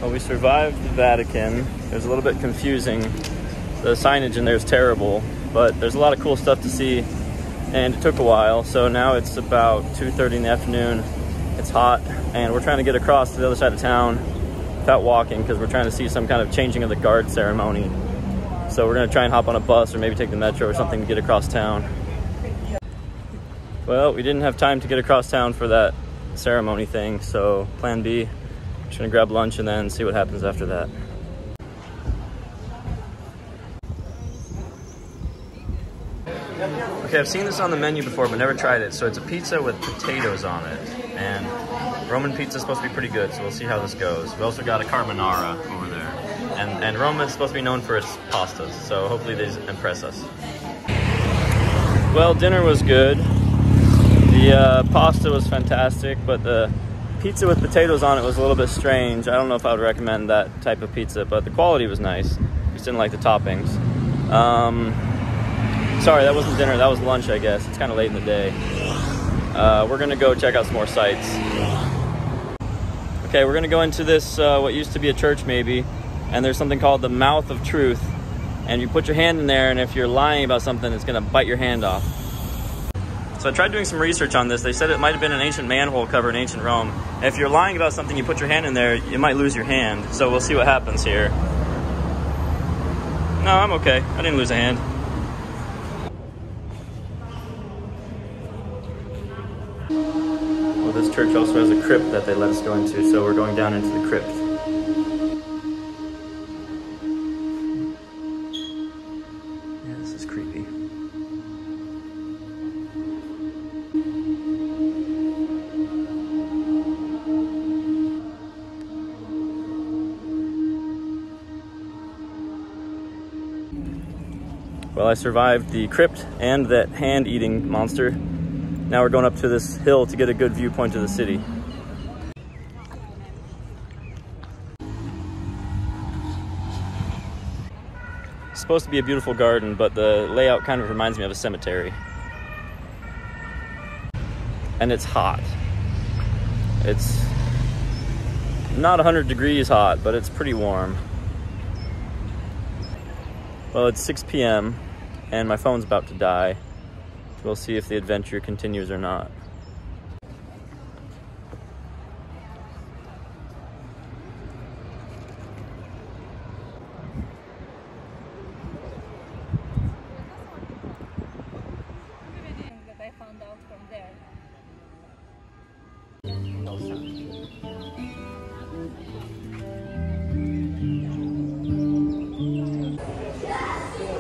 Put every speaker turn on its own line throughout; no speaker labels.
Well, we survived the Vatican. It was a little bit confusing. The signage in there is terrible, but there's a lot of cool stuff to see, and it took a while. So now it's about 2:30 in the afternoon. It's hot, and we're trying to get across to the other side of town without walking because we're trying to see some kind of changing of the guard ceremony. So we're gonna try and hop on a bus or maybe take the metro or something to get across town. Well, we didn't have time to get across town for that ceremony thing, so plan B. Just gonna grab lunch and then see what happens after that. Okay, I've seen this on the menu before, but never tried it. So it's a pizza with potatoes on it, and Roman pizza is supposed to be pretty good, so we'll see how this goes. We also got a carbonara over there, and Rome is supposed to be known for its pastas, so hopefully these impress us. Well, dinner was good. The pasta was fantastic, but the pizza with potatoes on it was a little bit strange. I don't know if I would recommend that type of pizza, but the quality was nice. Just didn't like the toppings. Sorry, that wasn't dinner, that was lunch, I guess. It's kind of late in the day. We're gonna go check out some more sites. Okay, we're gonna go into this, what used to be a church maybe, and there's something called the Mouth of Truth. And you put your hand in there, and if you're lying about something, it's gonna bite your hand off. So I tried doing some research on this. They said it might have been an ancient manhole cover in ancient Rome. And if you're lying about something, you put your hand in there, you might lose your hand. So we'll see what happens here. No, I'm okay. I didn't lose a hand. Well, this church also has a crypt that they let us go into, so we're going down into the crypt. Yeah, this is creepy. Well, I survived the crypt and that hand-eating monster. Now we're going up to this hill to get a good viewpoint of the city. It's supposed to be a beautiful garden, but the layout kind of reminds me of a cemetery. And it's hot. It's not 100 degrees hot, but it's pretty warm. Well, it's 6 p.m. and my phone's about to die. We'll see if the adventure continues or not.
That I found out from there.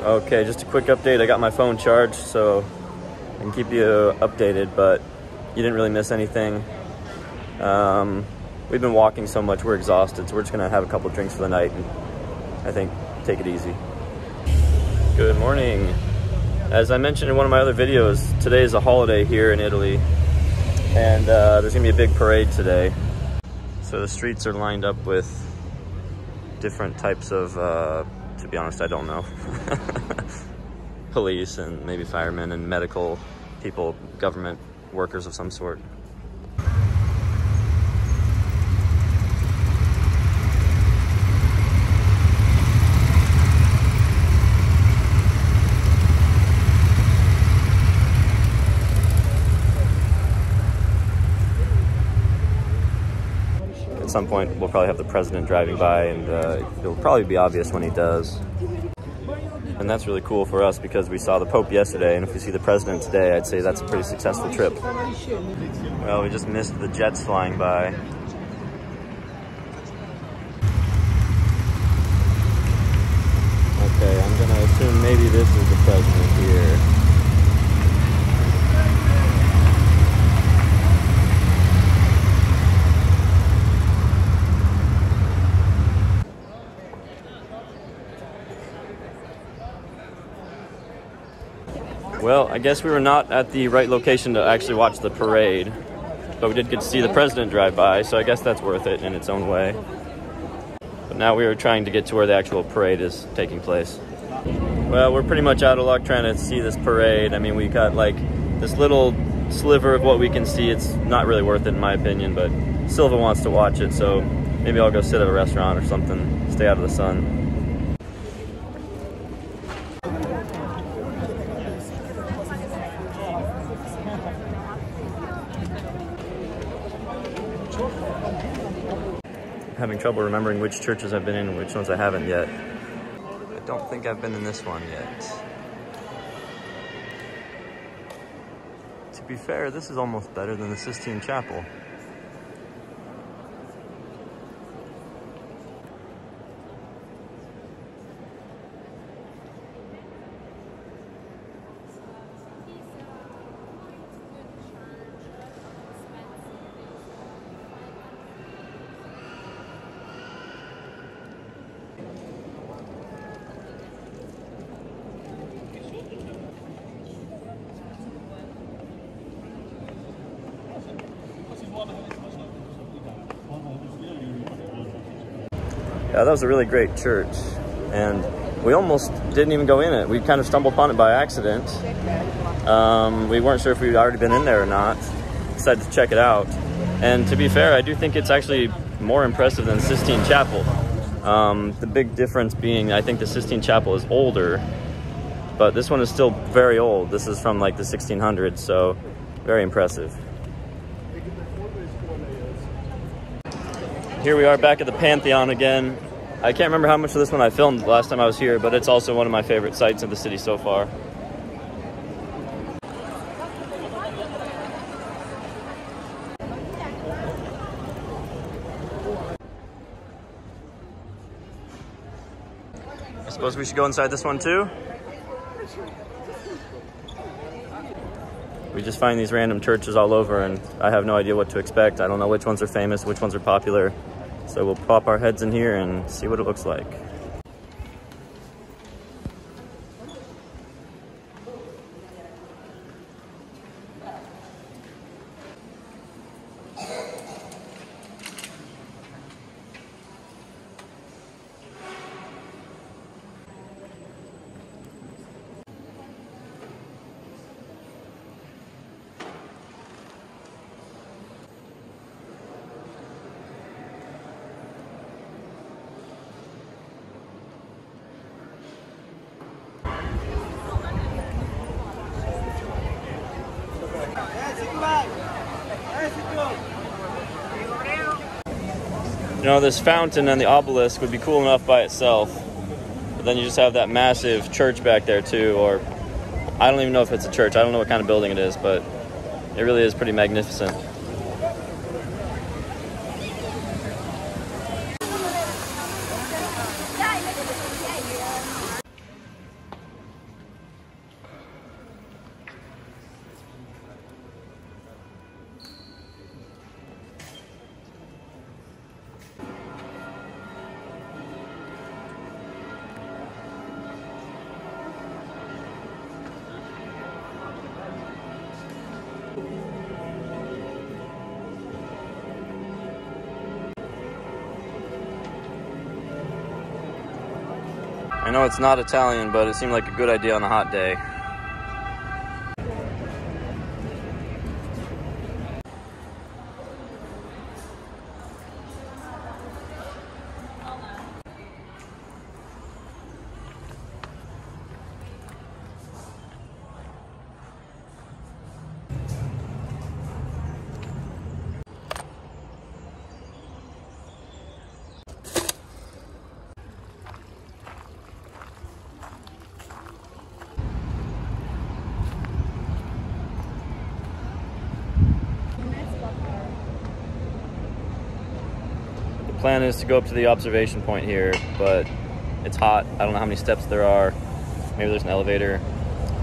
Okay, just a quick update. I got my phone charged, so I can keep you updated, but you didn't really miss anything. We've been walking so much, we're exhausted, so we're just gonna have a couple drinks for the night and I think take it easy. Good morning. As I mentioned in one of my other videos, today is a holiday here in Italy, and there's gonna be a big parade today. So the streets are lined up with different types of, to be honest, I don't know. Police and maybe firemen and medical people, government workers of some sort. At some point, we'll probably have the president driving by, and it'll probably be obvious when he does. And that's really cool for us because we saw the Pope yesterday, and if we see the president today, I'd say that's a pretty successful trip. Well, we just missed the jets flying by. Okay, I'm gonna assume maybe this is the president here. Well, I guess we were not at the right location to actually watch the parade, but we did get to see the president drive by, so I guess that's worth it in its own way. But now we are trying to get to where the actual parade is taking place. Well, we're pretty much out of luck trying to see this parade. I mean, we got like this little sliver of what we can see. It's not really worth it in my opinion, but Silva wants to watch it, so Maybe I'll go sit at a restaurant or something, stay out of the sun. Having trouble remembering which churches I've been in and which ones I haven't yet. I don't think I've been in this one yet. To be fair, this is almost better than the Sistine Chapel. Yeah, that was a really great church, and we almost didn't even go in it. We kind of stumbled upon it by accident. We weren't sure if we'd already been in there or not. Decided to check it out, and to be fair, I do think it's actually more impressive than Sistine Chapel. The big difference being, I think the Sistine Chapel is older, but this one is still very old. This is from like the 1600s, so very impressive. Here we are back at the Pantheon again. I can't remember how much of this one I filmed last time I was here, but it's also one of my favorite sites in the city so far. I suppose we should go inside this one too? We just find these random churches all over, and I have no idea what to expect. I don't know which ones are famous, which ones are popular. So we'll pop our heads in here and see what it looks like. You know, this fountain and the obelisk would be cool enough by itself, but then you just have that massive church back there too, or I don't even know if it's a church. I don't know what kind of building it is, but it really is pretty magnificent. I know it's not Italian, but it seemed like a good idea on a hot day. The plan is to go up to the observation point here, but it's hot. I don't know how many steps there are. Maybe there's an elevator.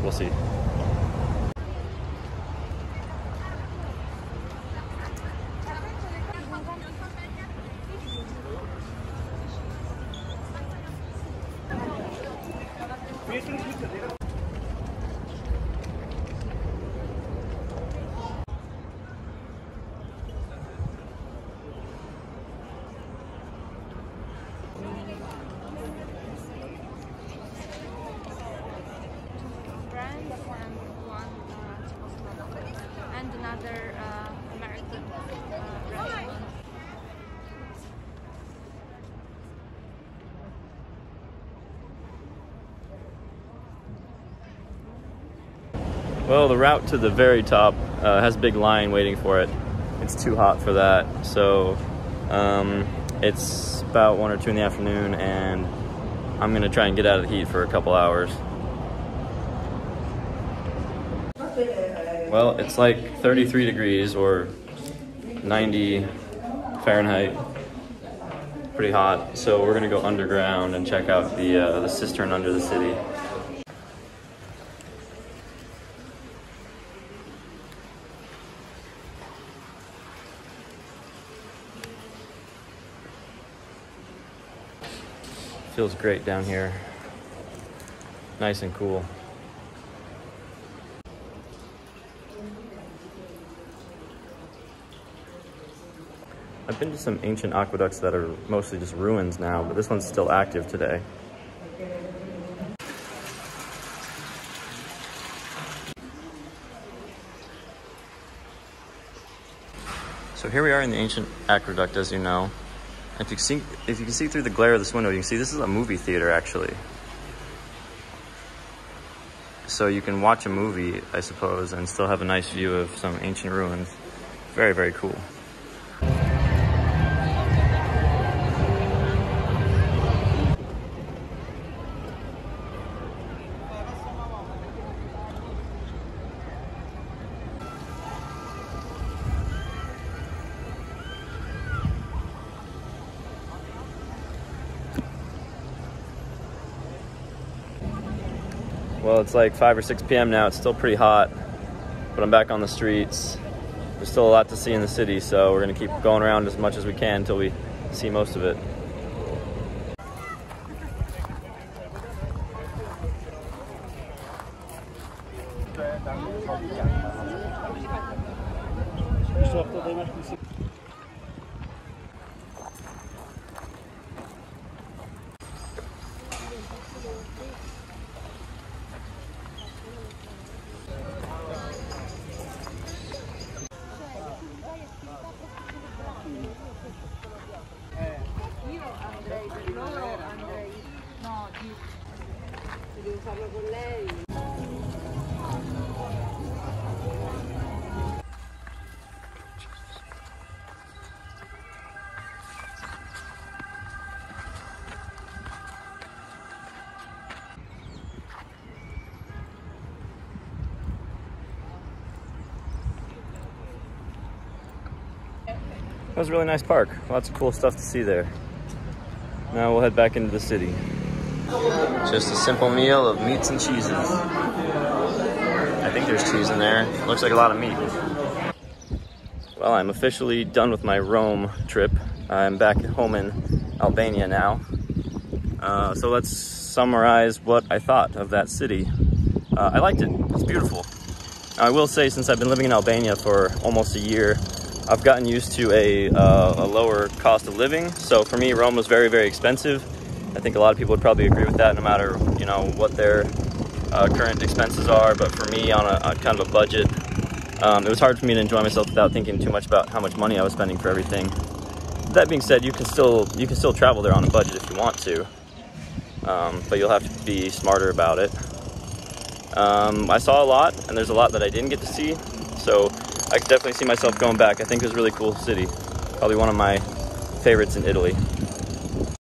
We'll see. Well, the route to the very top has a big line waiting for it. It's too hot for that, so it's about 1 or 2 in the afternoon, and I'm gonna try and get out of the heat for a couple hours. Well, it's like 33 degrees or 90 Fahrenheit. Pretty hot, so we're gonna go underground and check out the cistern under the city. Feels great down here. Nice and cool. I've been to some ancient aqueducts that are mostly just ruins now, but this one's still active today. So here we are in the ancient aqueduct, as you know. If you can see through the glare of this window, you can see this is a movie theater, actually. So you can watch a movie, I suppose, and still have a nice view of some ancient ruins. Very, very cool. Well, it's like 5 or 6 p.m. now. It's still pretty hot, but I'm back on the streets. There's still a lot to see in the city, so we're gonna keep going around as much as we can until we see most of it.
Devo farlo con lei.
That was a really nice park. Lots of cool stuff to see there. Now we'll head back into the city. Just a simple meal of meats and cheeses. I think there's cheese in there. Looks like a lot of meat. Well, I'm officially done with my Rome trip. I'm back home in Albania now. So let's summarize what I thought of that city. I liked it. It's beautiful. I will say, since I've been living in Albania for almost a year, I've gotten used to a lower cost of living. So for me, Rome was very, very expensive. I think a lot of people would probably agree with that, no matter, you know, what their current expenses are. But for me, on a kind of a budget, it was hard for me to enjoy myself without thinking too much about how much money I was spending for everything. That being said, you can still travel there on a budget if you want to, but you'll have to be smarter about it. I saw a lot, and there's a lot that I didn't get to see, so I could definitely see myself going back. I think it was a really cool city, probably one of my favorites in Italy.